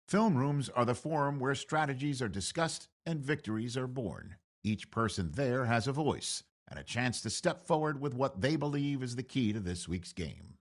Film rooms are the forum where strategies are discussed and victories are born. Each person there has a voice and a chance to step forward with what they believe is the key to this week's game.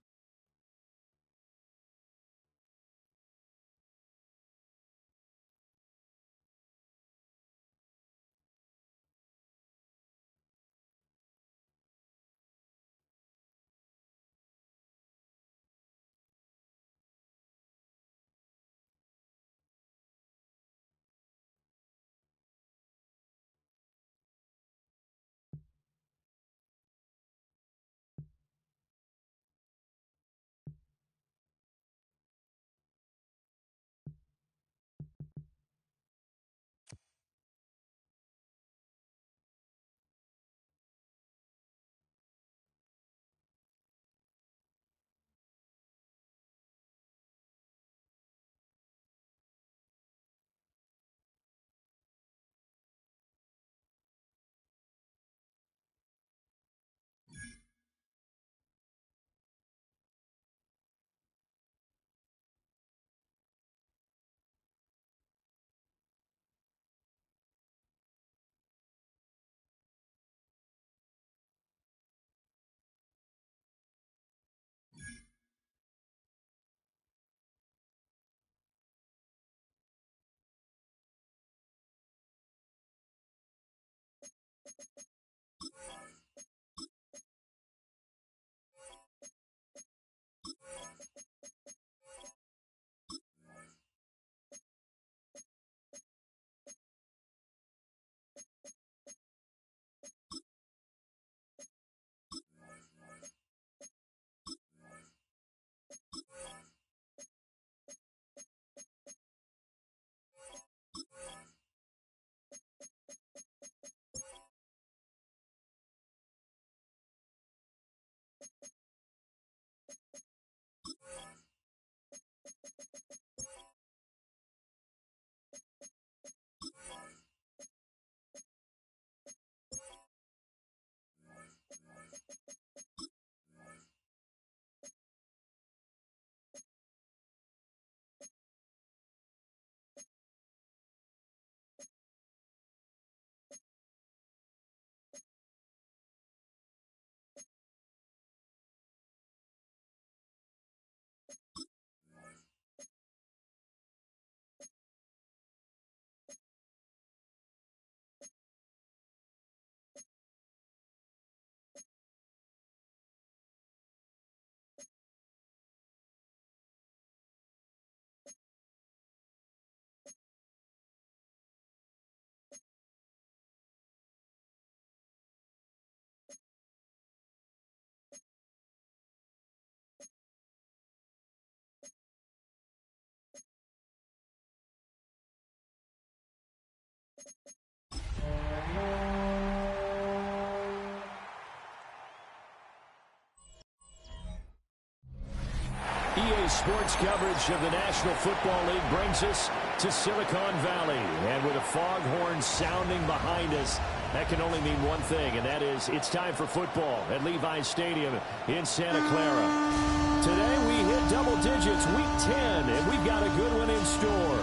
EA Sports coverage of the National Football League brings us to Silicon Valley. And with a foghorn sounding behind us, that can only mean one thing, and that is it's time for football at Levi's Stadium in Santa Clara. Today we hit double digits, week 10, and we've got a good one in store,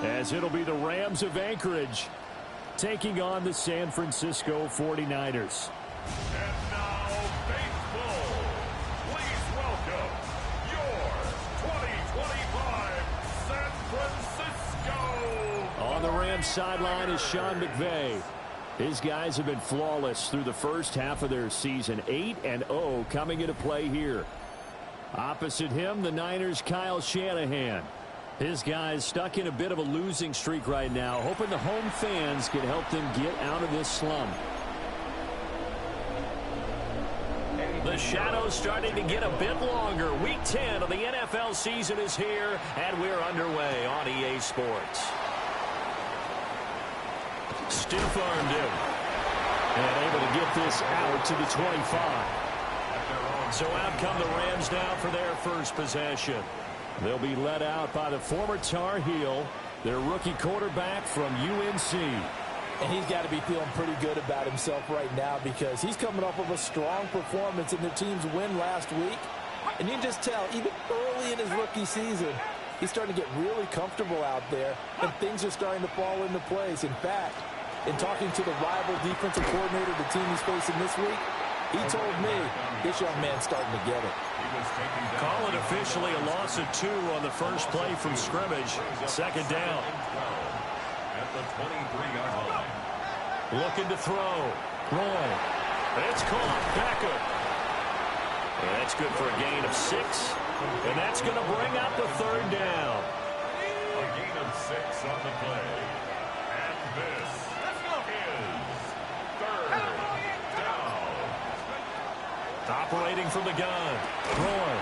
as it'll be the Rams of Anchorage taking on the San Francisco 49ers. And now, baseball. Please welcome your 2025 San Francisco. On the Rams sideline is Sean McVay. His guys have been flawless through the first half of their season, 8-0 coming into play here. Opposite him, the Niners' Kyle Shanahan. His guys stuck in a bit of a losing streak right now, hoping the home fans can help them get out of this slump. The shadows starting to get a bit longer. Week 10 of the NFL season is here, and we're underway on EA Sports. Stiff-armed him. And able to get this out to the 25. So out come the Rams now for their first possession. They'll be led out by the former Tar Heel, their rookie quarterback from UNC. And he's got to be feeling pretty good about himself right now because he's coming off of a strong performance in the team's win last week. And you can just tell, even early in his rookie season, He's starting to get really comfortable out there, and things are starting to fall into place. In fact, in talking to the rival defensive coordinator, the team he's facing this week, he told me this young man's starting to get it. Call it officially a loss of 2 on the first play from scrimmage. Second down. At the 23-yard line. Looking to throw. Roy. It's caught. Beckham. And that's good for a gain of 6. And that's going to bring up the third down. A gain of 6 on the play. And this is third down. Operating from the gun. Roy.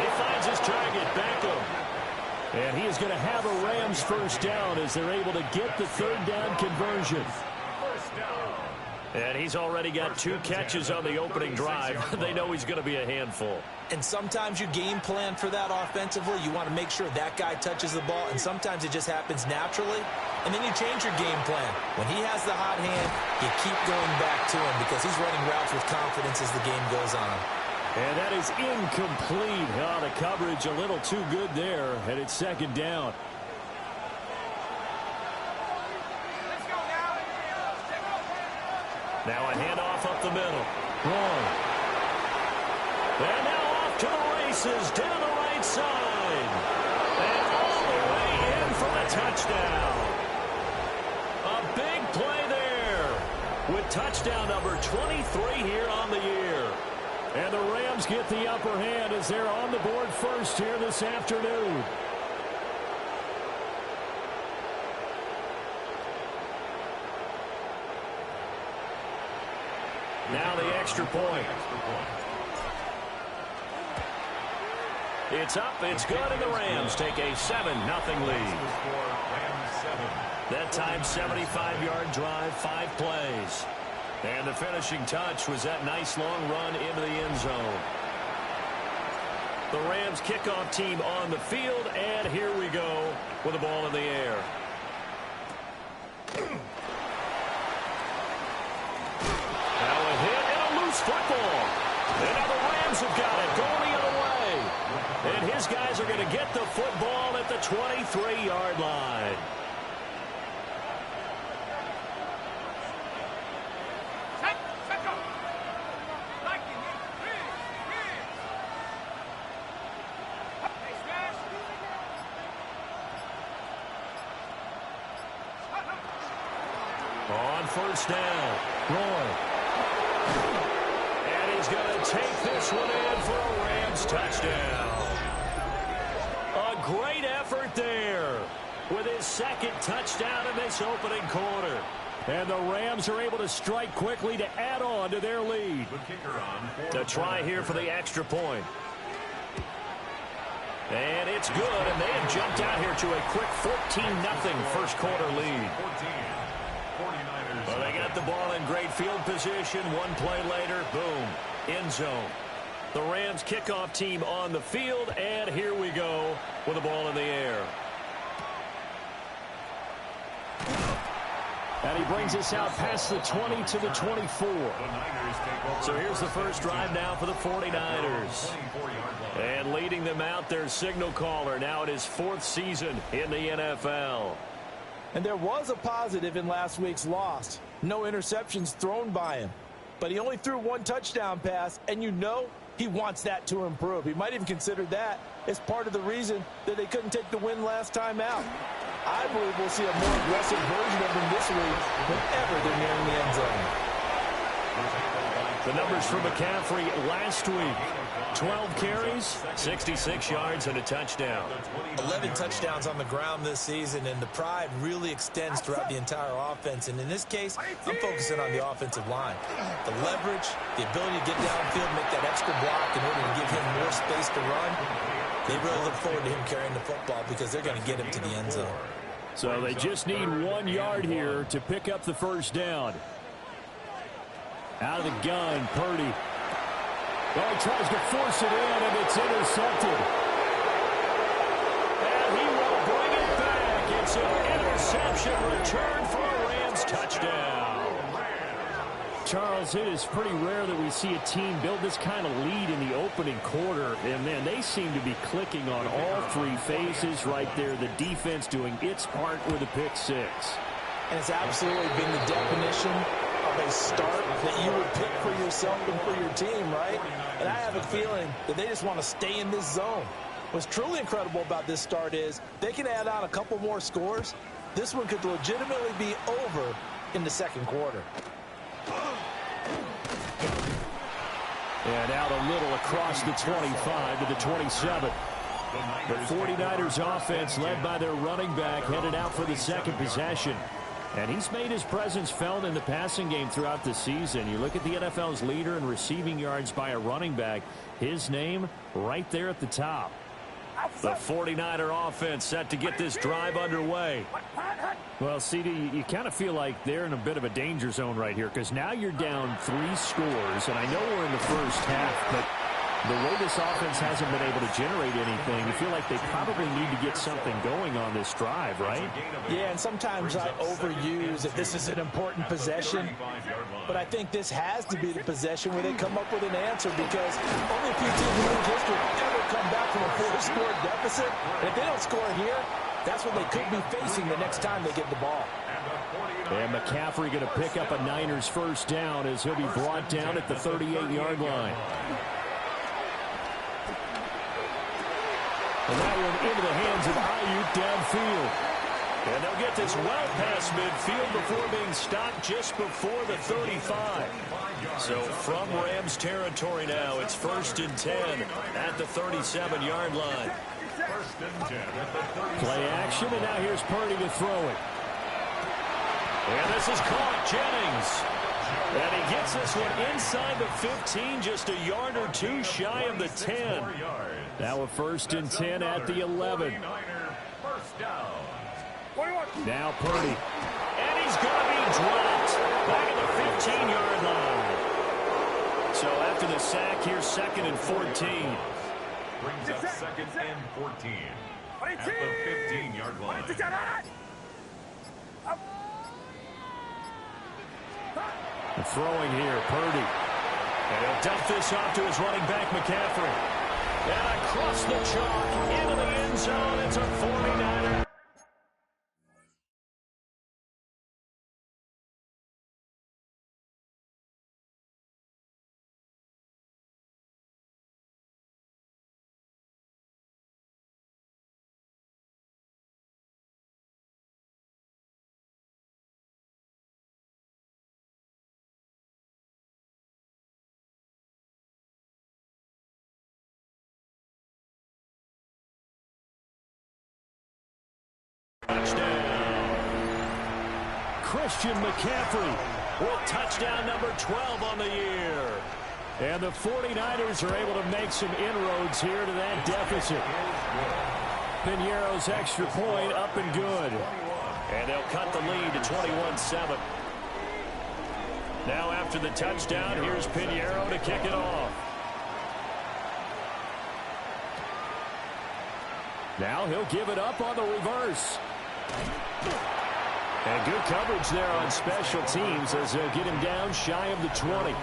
He finds his target. Beckham. And he is going to have a Rams first down as they're able to get the third down conversion. First down. And he's already got 2 catches on the opening drive. They know he's going to be a handful. And sometimes you game plan for that offensively. You want to make sure that guy touches the ball, and sometimes it just happens naturally. And then you change your game plan. When he has the hot hand, you keep going back to him because he's running routes with confidence as the game goes on. And that is incomplete. Oh, the coverage a little too good there, and it's second down. Now a handoff up the middle. Wrong. And now off to the races down the right side. And all the way in for the touchdown. A big play there with touchdown number 23 here on the year. And the Rams get the upper hand as they're on the board first here this afternoon. Now the extra point. It's up, it's good, and the Rams take a 7-0 lead. That time, 75-yard drive, 5 plays. And the finishing touch was that nice long run into the end zone. The Rams kickoff team on the field, and here we go with the ball in the air. Now a hit and a loose football. And now the Rams have got it going the other way. And his guys are going to get the football at the 23-yard line. On first down, Roy. And he's going to take this one in for a Rams touchdown. A great effort there with his second touchdown in this opening quarter. And the Rams are able to strike quickly to add on to their lead. The try here for the extra point. And it's good, and they have jumped out here to a quick 14-0 first quarter lead. Well, they got the ball in great field position. One play later, boom, end zone. The Rams kickoff team on the field, and here we go with the ball in the air. And he brings us out past the 20 to the 24. So here's the first drive now for the 49ers. And leading them out, their signal caller, now in his 4th season in the NFL. And there was a positive in last week's loss. No interceptions thrown by him. But he only threw 1 touchdown pass, and you know he wants that to improve. He might even consider that as part of the reason that they couldn't take the win last time out. I believe we'll see a more aggressive version of him this week whenever they're nearing the end zone. The numbers for McCaffrey last week. 12 carries, 66 yards, and a touchdown. 11 touchdowns on the ground this season, and the pride really extends throughout the entire offense. And in this case, I'm focusing on the offensive line. The leverage, the ability to get downfield, make that extra block in order to give him more space to run. They really look forward to him carrying the football because they're going to get him to the end zone. So they just need 1 yard here to pick up the first down. Out of the gun, Purdy. Oh, he tries to force it in, and it's intercepted. And he will bring it back. It's an interception return for a Rams touchdown. Charles, it is pretty rare that we see a team build this kind of lead in the opening quarter. And, man, they seem to be clicking on all three phases right there. The defense doing its part with a pick six. And it's absolutely been the definition of a start that you would pick for yourself and for your team, right? And I have a feeling that they just want to stay in this zone. What's truly incredible about this start is they can add on a couple more scores. This one could legitimately be over in the second quarter. And out a little across the 25 to the 27. The 49ers offense led by their running back headed out for the second possession. And he's made his presence felt in the passing game throughout the season. You look at the NFL's leader in receiving yards by a running back. His name right there at the top. The 49er offense set to get this drive underway. Well, CD, you kind of feel like they're in a bit of a danger zone right here because now you're down 3 scores, and I know we're in the first half, but the way this offense hasn't been able to generate anything, you feel like they probably need to get something going on this drive, right? Yeah, and sometimes I overuse that this is an important possession, but I think this has to be the possession where they come up with an answer because only a few teams in league history ever come back from a 4-score deficit. And if they don't score here, that's what they could be facing the next time they get the ball. And McCaffrey going to pick up a Niners first down as he'll be brought down at the 38-yard line. And that one into the hands of Ayuk downfield. And they'll get this well past midfield before being stopped just before the 35. So from Rams territory now, it's 1st and 10 at the 37-yard line. Play action, and now here's Purdy to throw it. And this is caught, Jennings. And he gets this one inside the 15, just a yard or two shy of the 10. Now a 1st and 10 at the 11. Now Purdy. And he's going to be dropped back at the 15-yard line. So after the sack, here's 2nd and 14. Brings up 2nd and 14 at the 15-yard line. The throwing here, Purdy. And he'll dump this off to his running back, McCaffrey. And across the chalk, into the end zone. It's a 49er. Touchdown. Christian McCaffrey with touchdown number 12 on the year. And the 49ers are able to make some inroads here to that deficit. Piñeiro's extra point up and good. And they'll cut the lead to 21-7. Now after the touchdown, here's Piñeiro to kick it off. Now he'll give it up on the reverse. And good coverage there on special teams as they'll get him down shy of the 20.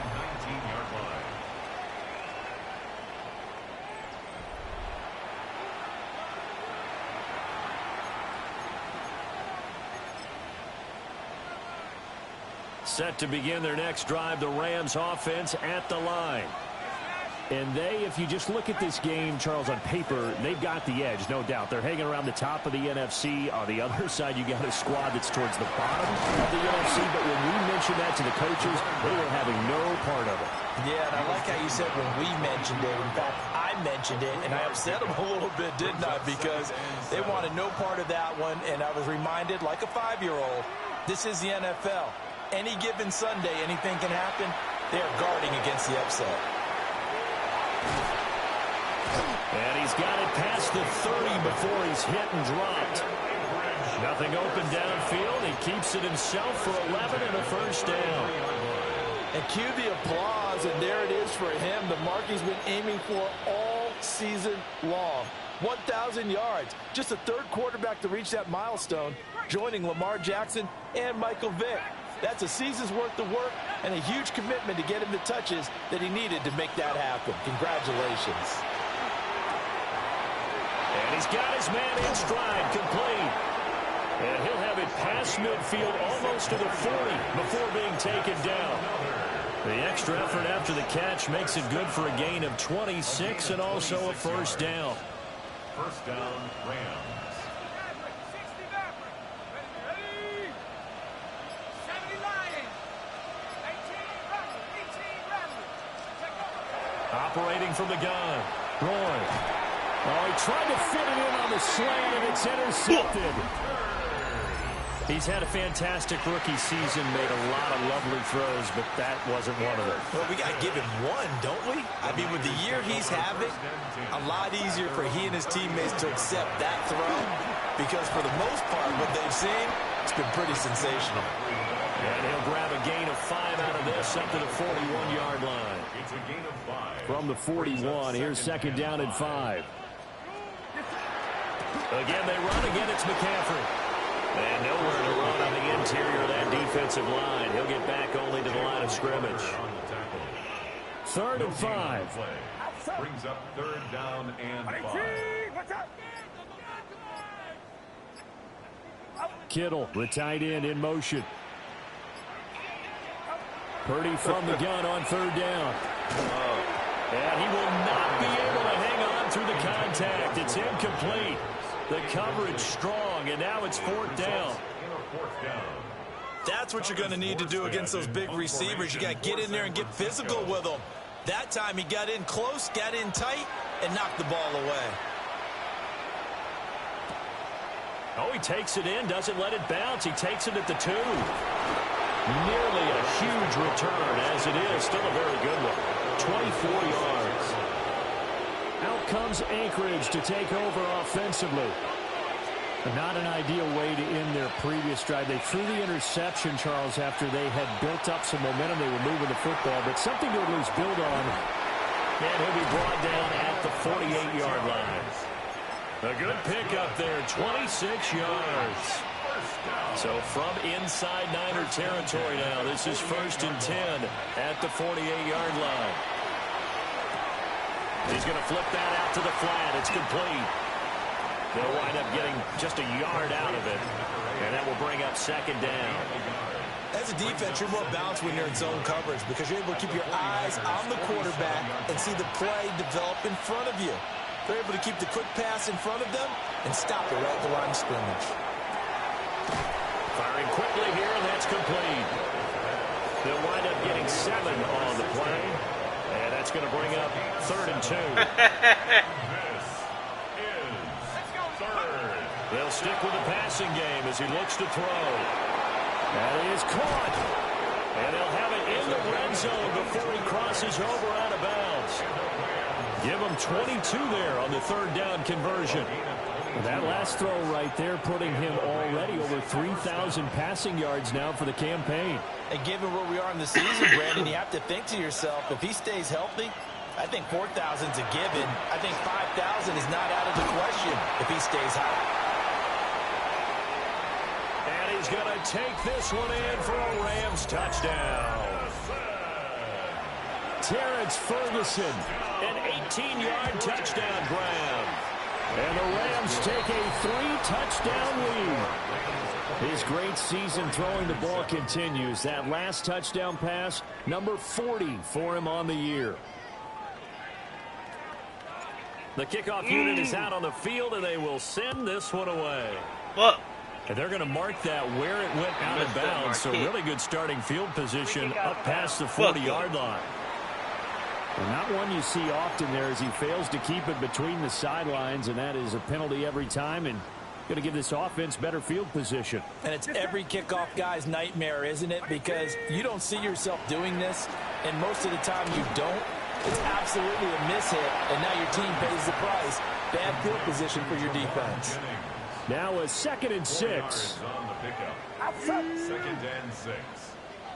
Set to begin their next drive, the Rams offense at the line. And they, if you just look at this game, Charles, on paper, they've got the edge, no doubt. They're hanging around the top of the NFC. On the other side, you got a squad that's towards the bottom of the NFC. But when we mentioned that to the coaches, they were having no part of it. Yeah, and I like how you said when we mentioned it. In fact, I mentioned it, and I upset them a little bit, didn't I? Because they wanted no part of that one, and I was reminded, like a 5-year-old, this is the NFL. Any given Sunday, anything can happen. They are guarding against the upset. And he's got it past the 30 before he's hit and dropped. Nothing open downfield. He keeps it himself for 11 and a first down. And cue the applause, and there it is for him. The mark he's been aiming for all season long. 1,000 yards. Just the 3rd quarterback to reach that milestone, joining Lamar Jackson and Michael Vick. That's a season's worth of work and a huge commitment to get him the touches that he needed to make that happen. Congratulations. And he's got his man in stride, complete. And he'll have it past midfield almost to the 40 before being taken down. The extra effort after the catch makes it good for a gain of 26 and also a first down. First down, Rams. Operating from the gun. Roy. Oh, he tried to fit it in on the slant, and it's intercepted. He's had a fantastic rookie season, made a lot of lovely throws, but that wasn't one of them. Well, we got to give him one, don't we? I mean, with the year he's having, a lot easier for he and his teammates to accept that throw, because for the most part, what they've seen, it's been pretty sensational. And he'll grab a gain of 5 out of this up to the 41-yard line. It's a gain of 5. From the 41, here's second down and 5. Again, they run. Again, it's McCaffrey. And nowhere to run on the interior of that defensive line. He'll get back only to the line of scrimmage. Third and 5. Brings up third down and 5. Kittle, the tight end, in motion. Purdy from the gun on third down. And he will not be able to hang on through the contact. It's incomplete. The coverage strong, and now it's fourth down. That's what you're going to need to do against those big receivers. You got to get in there and get physical with them. That time he got in close, got in tight, and knocked the ball away. Oh, he takes it in, doesn't let it bounce. He takes it at the 2. Nearly a huge return, as it is. Still a very good one. 24 yards. Out comes Anchorage to take over offensively. Not an ideal way to end their previous drive. They threw the interception, Charles, after they had built up some momentum. They were moving the football, but something to at least build on. And he'll be brought down at the 48-yard line. A good pickup there, 26 yards. So from inside Niner territory now, this is first and 10 at the 48-yard line. He's going to flip that out to the flat. It's complete. They'll wind up getting just a yard out of it, and that will bring up second down. As a defense, you're more balanced when you're in zone coverage because you're able to keep your eyes on the quarterback and see the play develop in front of you. They're able to keep the quick pass in front of them and stop it right at the line of scrimmage. Firing quickly here, and that's complete. They'll wind up getting 7 on the play, and that's going to bring up third and 2. They'll stick with the passing game as he looks to throw. That is caught. And they'll have it in the red zone before he crosses over out of bounds. Give him 22 there on the third down conversion. That last throw right there putting him already over 3,000 passing yards now for the campaign. And given where we are in the season, Brandon, you have to think to yourself, if he stays healthy, I think 4,000's a given. I think 5,000 is not out of the question if he stays hot. And he's going to take this one in for a Rams touchdown. Terrence Ferguson, an 18-yard touchdown grab. And the Rams take a 3-touchdown lead. His great season throwing the ball continues. That last touchdown pass, number 40 for him on the year. The kickoff unit is out on the field, and they will send this one away. Whoa. And they're going to mark that where it went out of bounds. So really good starting field position up past the 40-yard line. And not one you see often there as he fails to keep it between the sidelines, and that is a penalty every time, and going to give this offense better field position. And it's every kickoff guy's nightmare, isn't it? Because you don't see yourself doing this, and most of the time you don't. It's absolutely a mishit, and now your team pays the price. Bad field position for your defense. Now a 2nd and 6. On the pickup. 2nd and 6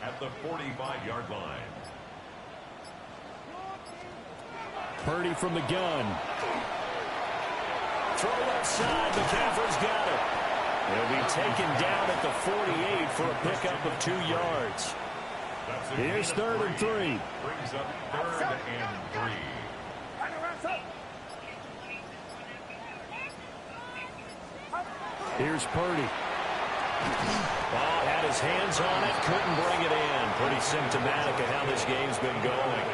at the 45-yard line. Purdy from the gun. Throw left side. McCaffrey's got it. He'll be taken down at the 48 for a pickup of 2 yards. Here's 3rd and 3. Brings up 3rd and 3. Here's Purdy. Oh, had his hands on it, couldn't bring it in. Pretty symptomatic of how this game's been going.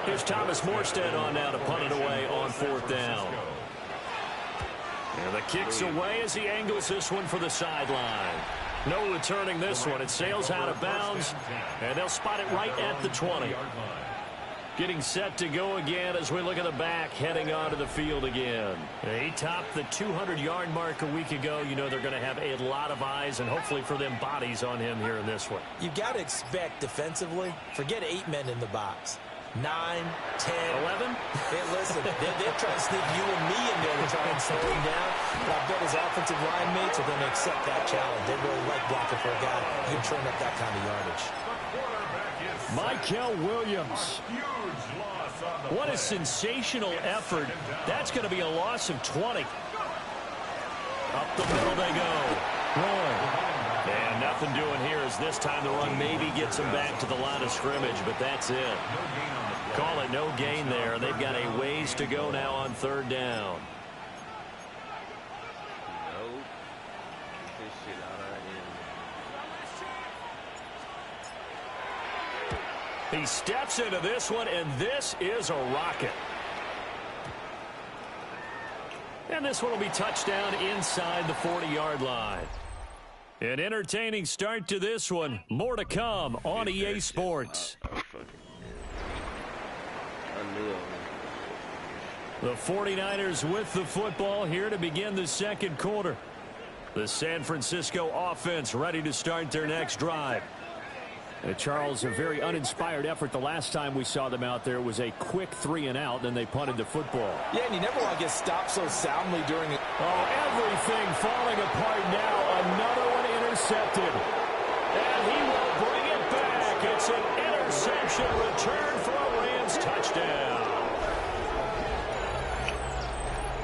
Here's Thomas Morstead on now to punt it away on 4th down. And the kick's away as he angles this one for the sideline. No returning this one. It sails out of bounds, and they'll spot it right at the 20. Getting set to go again as we look at the back, heading onto the field again. He topped the 200-yard mark a week ago. You know they're going to have a lot of eyes and hopefully for them bodies on him here in this one. You've got to expect defensively, forget 8 men in the box. 9, 10, 11. Hey, listen, they're trying to sneak you and me in there to try and slow him down. But I bet his offensive line mates are going to accept that challenge. They really like blocking for a guy who can turn up that kind of yardage. Michael Williams. What a sensational effort. That's going to be a loss of 20. Up the middle they go. And nothing doing here as this time the run maybe gets them back to the line of scrimmage, but that's it. Call it no gain there. They've got a ways to go now on 3rd down. He steps into this one, and this is a rocket. And this one will be touchdown inside the 40-yard line. An entertaining start to this one. More to come on EA Sports. The 49ers with the football here to begin the 2nd quarter. The San Francisco offense ready to start their next drive. Charles, a very uninspired effort the last time we saw them out there. It was a quick 3 and out, then they punted the football. Yeah, and you never want to get stopped so soundly during it. Oh, everything falling apart now. Another one intercepted. And he will bring it back. It's an interception return for a Rams touchdown.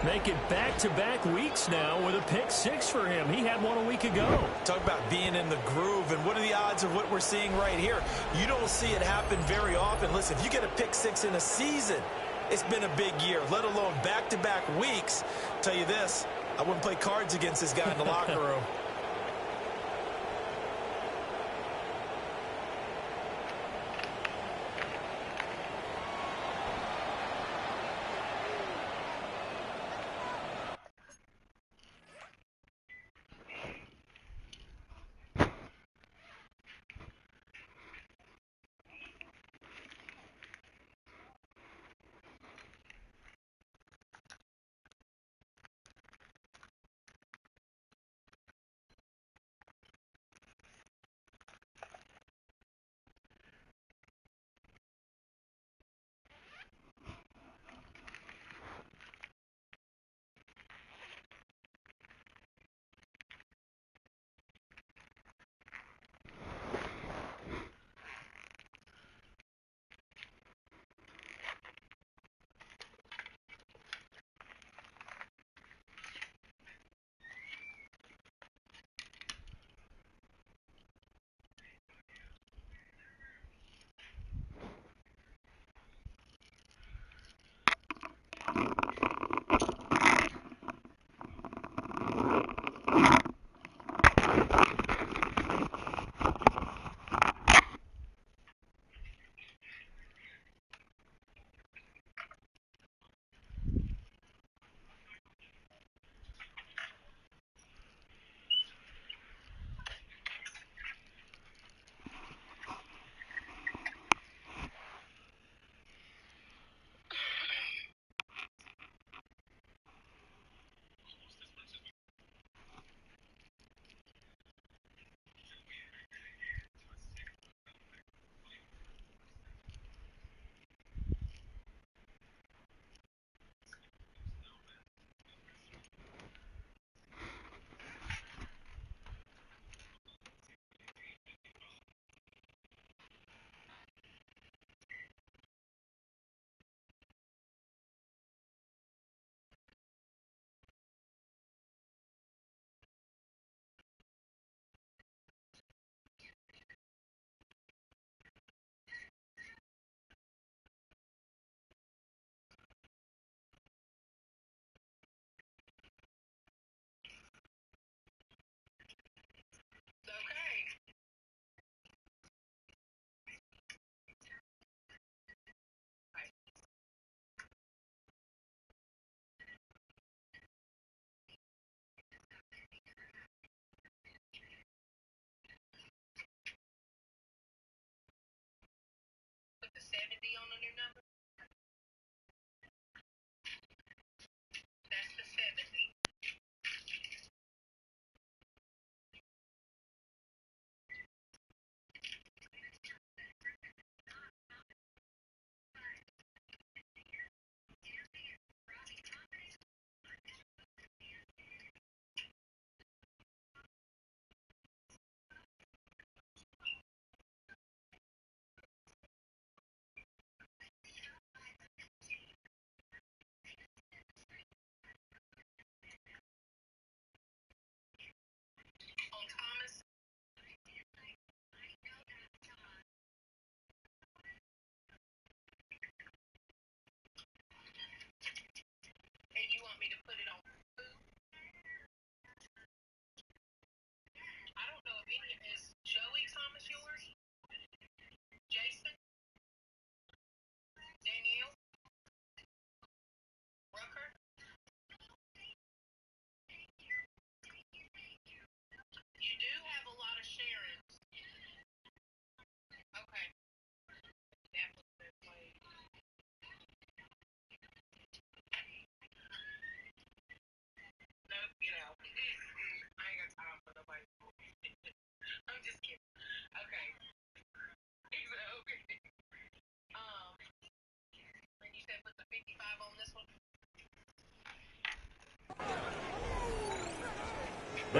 Make it back-to-back weeks now with a pick 6 for him. He had one a week ago. Talk about being in the groove, and what are the odds of what we're seeing right here? You don't see it happen very often. Listen, if you get a pick 6 in a season, it's been a big year, let alone back-to-back weeks. Tell you this, I wouldn't play cards against this guy in the locker room.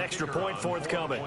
Extra point forthcoming.